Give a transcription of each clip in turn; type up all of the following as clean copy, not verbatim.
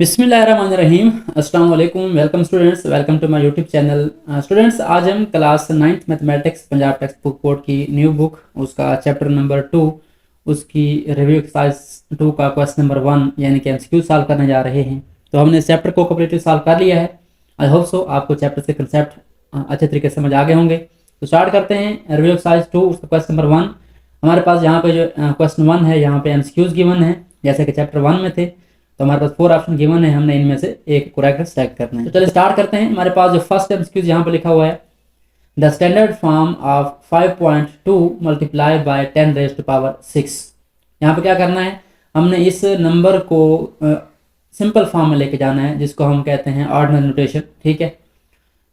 बिस्मिल्लाहिर्रहमानिर्रहीम। अस्सलाम वालेकुम। Welcome students, welcome to my YouTube channel. Students, आज हम class 9th mathematics Punjab textbook board की न्यू बुक उसका चैप्टर नंबर 2 उसकी रिव्यू एक्सरसाइज 2 का क्वेश्चन नंबर 1 यानी कि एमसीक्यू सॉल्व करने जा रहे हैं। तो हमने इस चैप्टर को कम्प्लीटली सॉल्व कर लिया है। आई होप सो आपको चैप्टर के कंसेप्ट अच्छे तरीके से समझ आ गए होंगे। तो स्टार्ट करते हैं रिव्यू एक्सरसाइज 2 उसका क्वेश्चन नंबर 1। हमारे पास यहाँ पे जो क्वेश्चन 1 है, यहाँ पे एमसीक्यूज गिवन है जैसे कि चैप्टर 1 में थे। तो हमारे पास 4 ऑप्शन गिवन है, हमने इनमें से एक करेक्ट सेलेक्ट करना है। तो चलिए स्टार्ट करते हैं। हमारे पास जो फर्स्ट एमसीक्यू यहाँ पे लिखा हुआ है, the standard form of 5.2 multiply by 10 raise to power 6। यहाँ पे क्या करना है, हमने इस नंबर को सिंपल फॉर्म में लेके जाना है जिसको हम कहते हैं ऑर्डिनरी नोटेशन। ठीक है,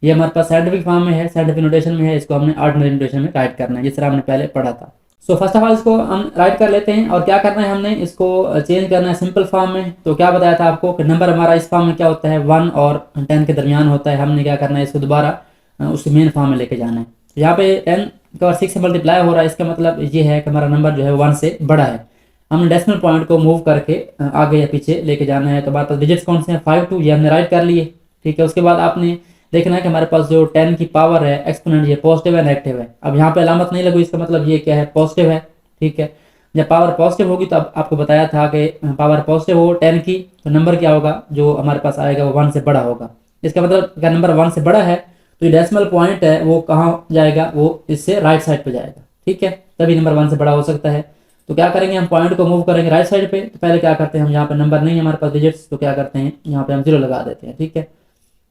ये हमारे पास साइंटिफिक फॉर्म में है, साइंटिफिक नोटेशन में है, इसको हमने ऑर्डिनरी नोटेशन में राइट करना है जिस तरह हमने पहले पढ़ा था। सो फर्स्ट ऑफ ऑल इसको हम राइट कर लेते हैं और क्या करना है, हमने इसको चेंज करना है सिंपल फॉर्म में। तो क्या बताया था आपको कि नंबर हमारा इस फॉर्म में क्या होता है, 1 और 10 के दरमियान होता है। हमने क्या करना है, इसको दोबारा उस मेन फॉर्म में लेके जाना है। यहाँ पे 10 का 6 से मल्टीप्लाई हो रहा है, इसका मतलब ये है कि हमारा नंबर जो है 1 से बड़ा है। हमने डेसिमल पॉइंट को मूव करके आगे या पीछे लेके जाना है। तो हमारे पास डिजिट्स कौन से हैं, 5 2, ये हमने राइट कर लिए। ठीक है, उसके बाद आपने देखना है कि हमारे पास जो 10 की पावर है एक्सपोनेंट, ये पॉजिटिव है नेगेटिव है। अब यहाँ पे अलामत नहीं लगू, इसका मतलब ये क्या है, पॉजिटिव है। ठीक है, जब पावर पॉजिटिव होगी तो अब आपको बताया था कि पावर पॉजिटिव हो 10 की तो नंबर क्या होगा जो हमारे पास आएगा वो 1 से बड़ा होगा। इसका मतलब अगर नंबर 1 से बड़ा है तो ये डेसिमल पॉइंट है वो कहाँ जाएगा, वो इससे राइट साइड पे जाएगा। ठीक है, तभी नंबर 1 से बड़ा हो सकता है। तो क्या करेंगे, हम पॉइंट को मूव करेंगे राइट साइड पे। तो पहले क्या करते हैं, हम यहाँ पे नंबर नहीं है हमारे पास डिजिट्स, तो क्या करते हैं यहाँ पे हम 0 लगा देते हैं। ठीक है,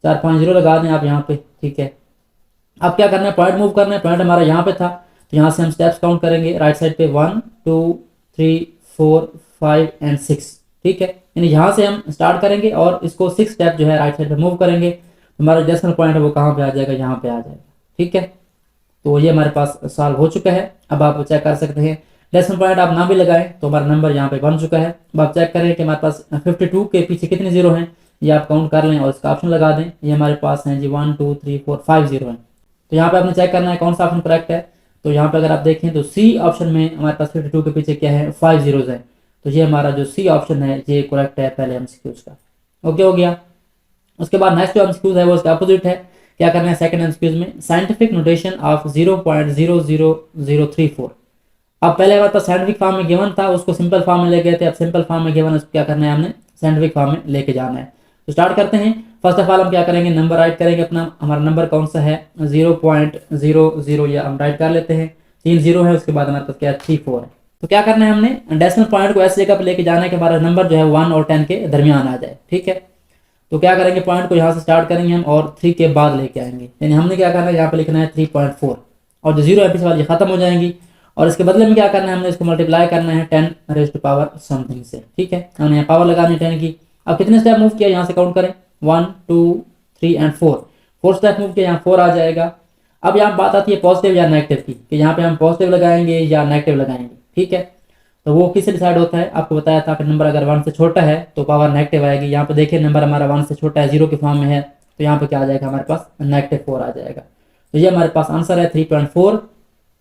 4 5 0 लगा दें आप यहाँ पे। ठीक है, अब क्या करना है, पॉइंट मूव करना है। पॉइंट हमारा यहाँ पे था तो यहाँ से हम स्टेप्स काउंट करेंगे राइट साइड पे, 1 2 3 4 5 एंड 6। ठीक है, यानी यहाँ से हम स्टार्ट करेंगे और इसको 6 स्टेप जो है राइट साइड पे मूव करेंगे। हमारा डेसिमल पॉइंट है वो कहाँ पे आ जाएगा, यहाँ पे आ जाएगा। ठीक है, तो ये हमारे पास सॉल्व हो चुका है। अब आप चेक कर सकते हैं, डेसिमल पॉइंट आप ना भी लगाएं तो हमारा नंबर यहाँ पे बन चुका है। अब आप चेक करें कि हमारे पास 52 के पीछे कितने जीरो हैं, ये आप काउंट कर लें और इसका ऑप्शन लगा दें। ये हमारे पास हैं जी 1 2 3 4 5 जीरो हैं। तो यहाँ पे आपने चेक करना है कौन सा ऑप्शन करेक्ट है। तो यहाँ पे अगर आप देखें तो सी ऑप्शन में हमारे पास 52 के पीछे क्या है, 5 जीरोज है। तो ये हमारा जो सी ऑप्शन है ये करेक्ट है पहले एमसीक्यूज का। ओके हो गया। उसके बाद नेक्स्ट जो एमसीक्यूज है वो इसका अपोजिट है। क्या करना है, सेकंड एमसीक्यूज में साइंटिफिक नोटेशन ऑफ 0.00034। अब पहले हमारे पास साइंटिफिक फॉर्म में गिवन था, उसको सिंपल फॉर्म में ले गए थे। अब सिंपल फॉर्म में गिवन, उसको क्या करना है, हमने साइंटिफिक फॉर्म में लेके जाना है। तो स्टार्ट करते हैं। फर्स्ट ऑफ ऑल हम क्या करेंगे, नंबर राइट करेंगे अपना। हमारा नंबर कौन सा है, 0.00, या हम राइट कर लेते हैं, 3 0 है। उसके बाद हमारे पास क्या है, 3 4 है। तो क्या करना है, हमने डेसिमल पॉइंट को ऐसी जगह पर लेके जाना है कि हमारा नंबर जो है 1 और 10 के दरमियान आ जाए। ठीक है, तो क्या करेंगे, पॉइंट को यहाँ से स्टार्ट करेंगे हम और 3 के बाद लेके आएंगे। यानी हमने क्या करना है, यहाँ पे लिखना है 3.4 और जो 0 है पीछे वाली खत्म हो जाएंगी। और इसके बदले में क्या करना है, हमने इसको मल्टीप्लाई करना है 10 रेज़ टू पावर समथिंग से। ठीक है, हमने यहाँ पावर लगानी है 10 की। अब कितने स्टेप मूव किया, यहाँ से काउंट करें, 1 2 3 एंड 4 स्टेप मूव किया, यहाँ 4 आ जाएगा। अब यहाँ बात आती है पॉजिटिव या नेगेटिव की, कि यहाँ पे हम पॉजिटिव लगाएंगे या नेगेटिव लगाएंगे। ठीक है, तो वो किससे डिसाइड होता है, आपको बताया था कि नंबर अगर 1 से छोटा है तो पावर नेगेटिव आएगी। यहाँ पे देखिए नंबर हमारा 1 से छोटा है, 0 के फॉर्म में है, तो यहाँ पे क्या आ जाएगा, हमारे पास -4 आ जाएगा। तो ये हमारे पास आंसर है 3.4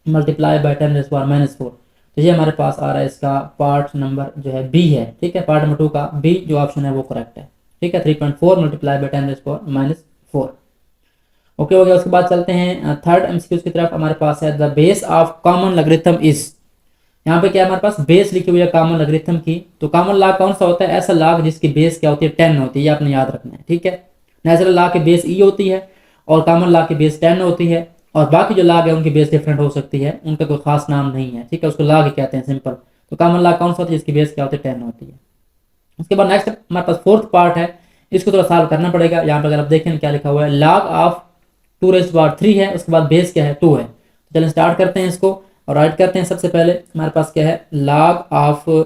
multiply by 10 raise to power -4। तो ये हमारे पास आ रहा है, इसका पार्ट नंबर जो है बी है। ठीक है, पार्ट नंबर 2 का बी जो ऑप्शन है वो करेक्ट है। ठीक है, 3.4 multiply by 10 raise to power -4। Okay हो गया। उसके बाद चलते हैं थर्ड एमसीक्यूज की तरफ। हमारे पास है the base of common logarithm is. यहाँ पे क्या हमारे पास बेस लिखी हुई है कॉमन लॉगरिथम की। तो कॉमन लॉग कौन सा होता है, ऐसा लॉग जिसकी बेस क्या होती है, 10 होती है। ये आपने याद रखना है। ठीक है, नेचुरल लॉग की बेस ई होती है और कॉमन लॉग की बेस 10 होती है। और बाकी जो लॉग है उनकी बेस डिफरेंट हो सकती है, उनका कोई खास नाम नहीं है। ठीक है, उसको लॉग ही कहते हैं, सिंपल। तो कॉमन लॉग कौन सा होती है, जिसकी बेस क्या होती है, 10 होती है। उसके बाद नेक्स्ट हमारे पास फोर्थ पार्ट है, इसको थोड़ा सॉल्व करना पड़ेगा। यहाँ पे अगर आप देखें क्या लिखा हुआ है, log of 2 raise to power 3 है, उसके बाद बेस क्या है, 2 है। तो चलिए स्टार्ट करते हैं इसको और राइट करते हैं। सबसे पहले हमारे पास क्या है, log of 2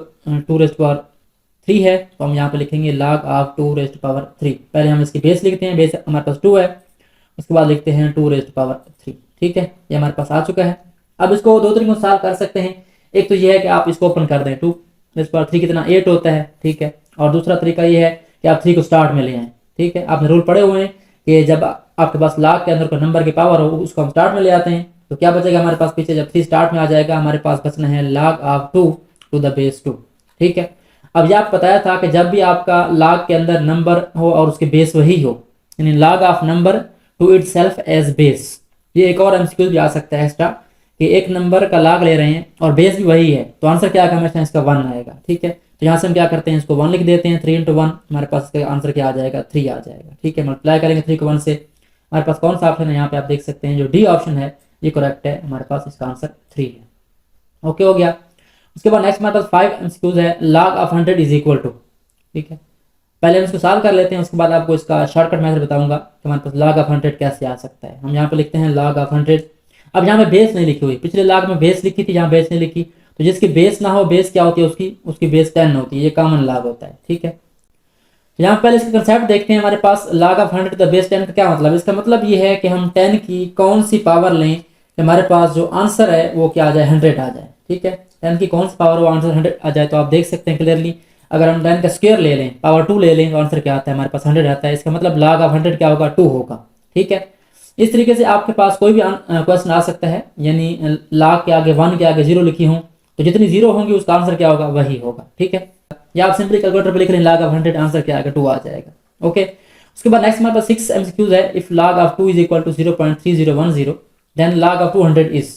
raise to power 3 है, तो हम यहाँ पे लिखेंगे log of 2 raise to power 3। पहले हम इसकी बेस लिखते हैं, बेस हमारे पास 2 है, उसके बाद लिखते हैं 2 रेज़ टू पावर 3। ठीक है, ये हमारे पास आ चुका है। अब इसको दो तरीकों से सॉल्व कर सकते हैं। एक तो ये है कि आप इसको ओपन कर दें, 2 रेज़ टू पावर 3 कितना, 8 होता है। ठीक है, और दूसरा तरीका ये है कि आप 3 को स्टार्ट में ले आएँ। ठीक है, आपने रूल पढ़े हुए हैं कि जब आपके पास लॉग के अंदर कोई नंबर की पावर हो उसको हम स्टार्ट में ले आते हैं। तो क्या बचेगा हमारे पास पीछे, जब 3 स्टार्ट में आ जाएगा हमारे पास बचना है log of 2 to the base 2। ठीक है, अब ये आप बताया था कि जब भी आपका log के अंदर नंबर हो और उसके बेस वही हो, यानी log of number to itself as base. ये एक और एमसीक्यू भी आ सकता है एक्स्ट्रा कि एक नंबर का log ले रहे हैं और बेस भी वही है, तो आंसर क्या आएगा, हमेशा इसका 1 आएगा। ठीक है, तो यहाँ से हम क्या करते हैं, इसको 1 लिख देते हैं, 3 × 1, हमारे पास इसका आंसर क्या आ जाएगा, 3 आ जाएगा। ठीक है, मल्टीप्लाई करेंगे 3 को 1 से, हमारे पास कौन सा ऑप्शन है, यहाँ पे आप देख सकते हैं जो डी ऑप्शन है ये करेक्ट है, हमारे पास इसका आंसर 3 है। ओके हो गया। उसके बाद नेक्स्ट हमारे पास 5 एमसीक्यूज है, log of 100 is equal to. ठीक है, पहले हम इसको सॉल्व कर लेते हैं, उसके बाद आपको इसका शॉर्टकट मेथड बताऊंगा कि हमारे पास log ऑफ 100 कैसे आ सकता है। हम यहाँ पे लिखते हैं log ऑफ 100। अब यहाँ पे बेस नहीं लिखी हुई, पिछले log में बेस लिखी थी, यहाँ बेस नहीं लिखी, तो जिसकी बेस ना हो, बेस क्या होती है उसकी बेस 10 होती है, ये कॉमन log होता है। ठीक है, तो यहाँ पहले इसका कंसेप्ट देखते हैं। हमारे पास log ऑफ 100 द बेस 10 का क्या मतलब है, इसका मतलब ये है कि हम 10 की कौन सी पावर लें कि हमारे पास जो आंसर है वो क्या आ जाए, 100 आ जाए। ठीक है, 10 की कौन सी पावर वो आंसर 100 आ जाए, तो आप देख सकते हैं क्लियरली, अगर हम 10 का स्क्वायर ले लें, पावर 2 ले लें, तो आंसर क्या आता है, हमारे पास 100 आता है। इसका मतलब log ऑफ 100 क्या होगा, 2 होगा। ठीक है, इस तरीके से आपके पास कोई भी क्वेश्चन आ सकता है, यानी log के आगे 1 के आगे 0 लिखी हूँ, तो जितनी 0 होंगी उसका आंसर क्या होगा, वही होगा। ठीक है, या आप सिंपली कैलकुलेटर पे लिख रहे हैं log ऑफ 100, आंसर क्या आएगा, 2 आ जाएगा। ओके, उसके बाद नेक्स्ट हमारे पास 6 एमसीक्यूज है, if log of 2 is equal to 0.3010 then log of 200 is.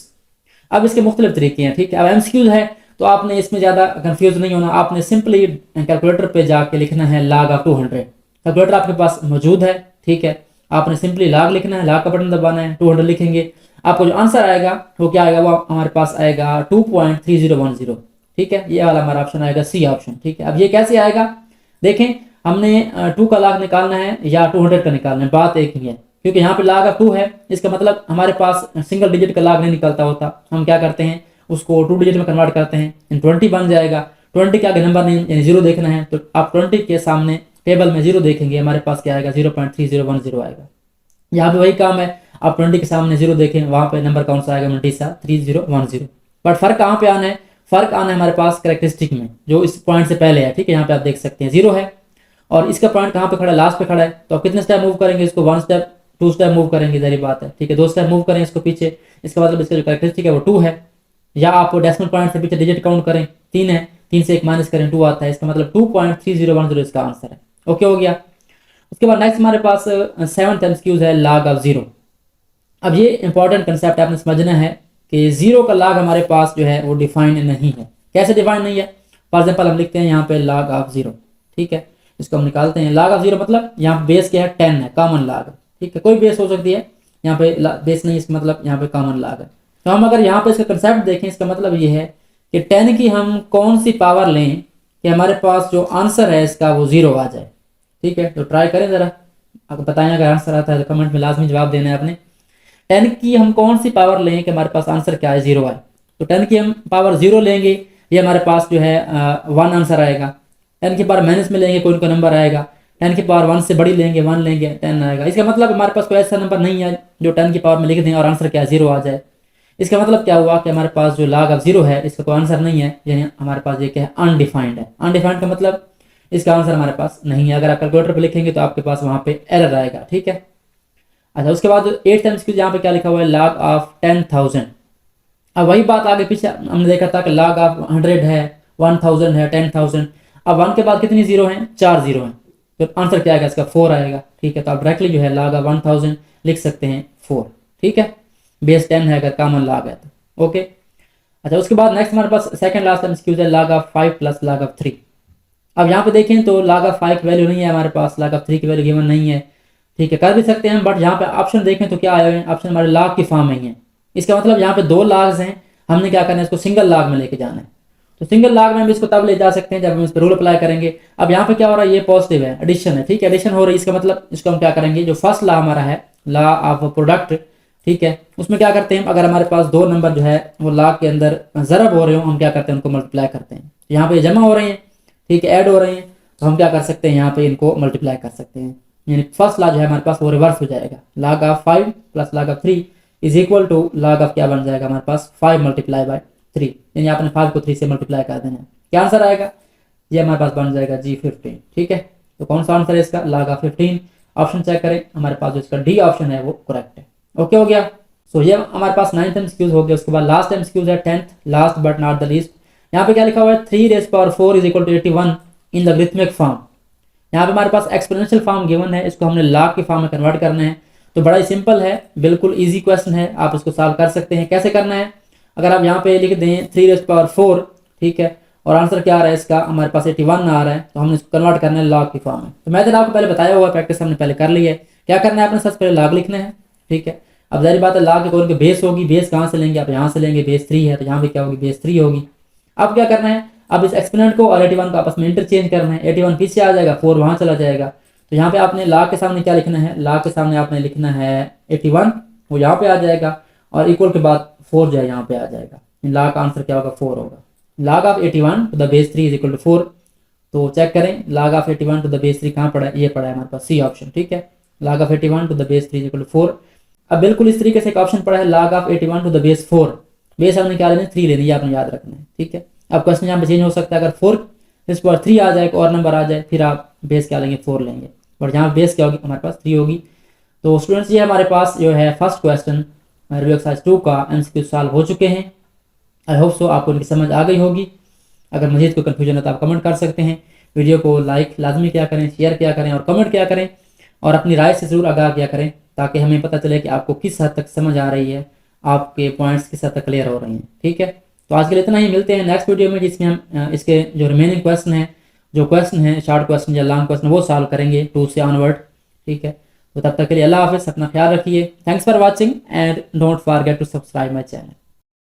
अब इसके मुख्तलिफ तरीके हैं। ठीक है, अब एमसीक्यूज है तो आपने इसमें ज़्यादा कंफ्यूज नहीं होना, आपने सिंपली कैलकुलेटर पे जाके लिखना है log ऑफ 200। कैलकुलेटर आपके पास मौजूद है। ठीक है, आपने सिंपली log लिखना है, log का बटन दबाना है, 200 लिखेंगे, आपको जो आंसर आएगा वो क्या आएगा, वो हमारे पास आएगा 2.3010। ठीक है, ये वाला हमारा ऑप्शन आएगा, सी ऑप्शन। ठीक है, अब ये कैसे आएगा, देखें, हमने 2 का log निकालना है या 200 का निकालना है, बात एक ही है, क्योंकि यहाँ पे log ऑफ 2 है, इसका मतलब हमारे पास सिंगल डिजिट का log नहीं निकलता होता। हम क्या करते हैं, उसको 2 डिजिट में कन्वर्ट करते हैं, 20 बन जाएगा। 20 के आगे नंबर नहीं, यानी 0 देखना है, तो आप 20 के सामने टेबल में 0 देखेंगे, हमारे पास क्या आएगा, 0.3010 आएगा। यहाँ पे वही काम है, आप 20 के सामने 0 देखें, वहां पे नंबर कौन सा आएगा, 3010। बट फर्क कहाँ पे आना है, फर्क आना है हमारे पास कैरेक्टरिस्टिक में, जो इस पॉइंट से पहले है। ठीक है, यहाँ पे आप देख सकते हैं 0 है और इसका पॉइंट कहाँ पे खड़ा है, लास्ट पे खड़ा है, तो आप कितने स्टेप मूव करेंगे, इसको 1 स्टेप 2 स्टेप मूव करेंगे, जरी बात है। ठीक है, 2 स्टेप मूव करें इसको पीछे, इसका मतलब इसका जो कैरेक्टरिस्टिक है वो 2 है। या आप डेसिमल पॉइंट से पीछे डिजिट काउंट करें, 3 है, 3 से 1 माइनस करें, 2 आता है, इसका मतलब 2.3010 इसका आंसर है। ओके हो गया। उसके बाद नेक्स्ट हमारे पास 7th एमसीक्यूज है, log ऑफ 0। अब ये इंपॉर्टेंट कंसेप्ट आपने समझना है कि 0 का log हमारे पास जो है वो डिफाइंड नहीं है। कैसे डिफाइंड नहीं है, फॉर एग्जाम्पल हम लिखते हैं यहाँ पे log ऑफ 0। ठीक है, इसको हम निकालते हैं, log ऑफ 0 मतलब यहाँ पे बेस क्या है, 10 है, कॉमन log। ठीक है, कोई बेस हो सकती है, यहाँ पे बेस नहीं, इसका मतलब यहाँ पे कॉमन log है। तो हम अगर यहाँ पे इसका कंसेप्ट देखें, इसका मतलब ये है कि 10 की हम कौन सी पावर लें कि हमारे पास जो आंसर है इसका वो 0 आ जाए। ठीक है, तो ट्राई करें जरा, आपको बताएं, अगर आंसर आता है तो कमेंट में लाजमी जवाब देना है आपने। 10 की हम कौन सी पावर लें कि हमारे पास आंसर क्या है, 0 आए। तो 10 की हम पावर 0 लेंगे, ये हमारे पास जो है 1 आंसर आएगा। 10 की पावर माइनस में लेंगे, कोई नंबर आएगा। 10 की पावर 1 से बड़ी लेंगे, 1 लेंगे, 10 आएगा। इसका मतलब हमारे पास कोई ऐसा नंबर नहीं है जो 10 की पावर में लिख दें और आंसर क्या है, 0 आ जाए। इसका मतलब क्या हुआ कि हमारे पास जो log ऑफ 0 है इसका कोई आंसर नहीं है, यानी हमारे पास ये क्या है, अनडिफाइंड है। अनडिफाइंड का मतलब इसका आंसर हमारे पास नहीं है। अगर आप कैलकुलेटर पे लिखेंगे तो आपके पास वहां पे एरर आएगा। ठीक है, अच्छा, उसके बाद 8th एमसीक्यू यहाँ पे क्या लिखा हुआ है, log ऑफ 10,000। अब वही बात आगे पीछे हमने देखा था कि log ऑफ 100 है, 1000 है, 10,000। अब 1 के बाद कितनी 0 है, 4 0 है, तो आंसर क्या आएगा, इसका 4 आएगा। ठीक है, तो आप डायरेक्टली जो है log ऑफ 1000 लिख सकते हैं 4। ठीक है, बेस 10 है अगर कॉमन log है तो। ओके, अच्छा, उसके बाद नेक्स्ट हमारे पास सेकंड लास्ट एमसीक्यू है, log of 5 plus log of 3। अब यहाँ पे देखें तो log ऑफ 5 की वैल्यू नहीं है हमारे पास, log ऑफ 3 की वैल्यू गिवन नहीं है। ठीक है, कर भी सकते हैं, बट यहाँ पे ऑप्शन देखें तो क्या आए हुए हैं, ऑप्शन हमारे log की फॉर्म में ही है। इसका मतलब यहाँ पे 2 logs हैं, हमने क्या करना है, इसको सिंगल log में लेके जाना है। तो सिंगल log में हम इसको तब ले जा सकते हैं जब हम इस पर रूल अप्लाई करेंगे। अब यहाँ पे क्या हो रहा है, ये पॉजिटिव है, एडिशन है। ठीक है, एडिशन हो रही है, इसका मतलब इसको हम क्या करेंगे, जो फर्स्ट लॉ हमारा है, लॉ ऑफ प्रोडक्ट, ठीक है, उसमें क्या करते हैं, अगर हमारे पास 2 नंबर जो है वो log के अंदर ज़रब हो रहे हो, हम क्या करते हैं, उनको मल्टीप्लाई करते हैं। यहाँ पे जमा हो रहे हैं, ठीक है, ऐड हो रहे हैं, तो हम क्या कर सकते हैं, यहाँ पे इनको मल्टीप्लाई कर सकते हैं। यानी फर्स्ट लॉ जो है हमारे पास वो रिवर्स हो जाएगा, log of 5 plus log of 3 is equal to log of क्या बन जाएगा हमारे पास, 5 मल्टीप्लाई बाय 3। यानी आपने 5 को 3 से मल्टीप्लाई कर देना है, क्या आंसर आएगा, ये हमारे पास बन जाएगा G15। ठीक है, तो कौन सा आंसर है इसका, log ऑफ 15। ऑप्शन चेक करें, हमारे पास जो इसका डी ऑप्शन है वो करेक्ट है। ओके हो गया। सो ये हमारे पास 9th एमसीक्यूज हो गया। उसके बाद लास्ट एमसीक्यूज है 10th, last but not the least. यहाँ पे क्या लिखा हुआ है, 3 raised power 4 is equal to 81 in logarithmic form. यहाँ पे हमारे पास एक्सपोनेंशियल फॉर्म गिवन है, इसको हमने log के फॉर्म में कन्वर्ट करना है। तो बड़ा ही सिंपल है, बिल्कुल इजी क्वेश्चन है, आप इसको सॉल्व कर सकते हैं। कैसे करना है, अगर आप यहाँ पे लिख दें 3⁴, ठीक है, और आंसर क्या आ रहा है इसका, हमारे पास 81 आ रहा है, तो हमने इसको कन्वर्ट करना है log की फॉर्म में। तो मैथड आपको पहले बताया हुआ, प्रैक्टिस हमने पहले कर ली है। क्या करना है, आपने सबसे पहले log लिखना है, ठीक है। अब जाहिर बात है log के कॉलम की बेस होगी, बेस कहाँ से लेंगे, आप यहाँ से लेंगे, बेस 3 है तो यहाँ पे क्या होगी, बेस 3 होगी। अब क्या करना है, अब इस एक्सपोनेंट को और 81 को आपस में इंटरचेंज करना है। 81 पीछे आ जाएगा, 4 वहां चला जाएगा। तो यहाँ पे आपने log के सामने क्या लिखना है, log के सामने आपने लिखना है 81, वो यहाँ पे आ जाएगा, और इक्वल के बाद 4 जो है यहाँ पे आ जाएगा। log का आंसर क्या होगा, 4 होगा। log of 81 to the base 3 is equal to 4। तो चेक करें, log of 81 to the base 3 कहाँ पड़ा है, ये पड़ा है हमारे पास सी ऑप्शन, ठीक है। log of 81 to the base 3 is equal to 4। अब बिल्कुल इस तरीके से एक ऑप्शन पड़ा है, log of 81 to the base 4। Base हमने क्या लेना है, 3 लेनी है, आपने याद रखना है, ठीक है। अब क्वेश्चन यहाँ पे चेंज हो सकता है, अगर 4 इस पर 3 आ जाए, और नंबर आ जाए, फिर आप बेस क्या लेंगे, 4 लेंगे, और यहाँ बेस क्या होगी, हमारे पास 3 होगी। तो स्टूडेंट्स ये हमारे पास जो है फर्स्ट क्वेश्चन रिव्यू एक्सरसाइज 2 का MCQ सॉल्व हो चुके हैं। आई होप सो आपको इनकी समझ आ गई होगी। अगर मजीद कोई कन्फ्यूजन है तो आप कमेंट कर सकते हैं। वीडियो को लाइक लाजमी किया करें, शेयर किया करें, और कमेंट किया करें, और अपनी राय से ज़रूर आगाह किया करें, ताकि हमें पता चले कि आपको किस हद तक समझ आ रही है, आपके पॉइंट्स किस हद तक क्लियर हो रहे हैं, ठीक है। तो आज के लिए इतना ही, मिलते हैं नेक्स्ट वीडियो में, जिसमें हम इसके जो रिमेनिंग क्वेश्चन है, जो क्वेश्चन है शॉर्ट क्वेश्चन या लॉन्ग क्वेश्चन, वो सॉल्व करेंगे 2 से ऑनवर्ड, ठीक है। तो तब तक के लिए अल्लाह हाफिज़, अपना ख्याल रखिए। Thanks for watching and don't forget to subscribe my channel.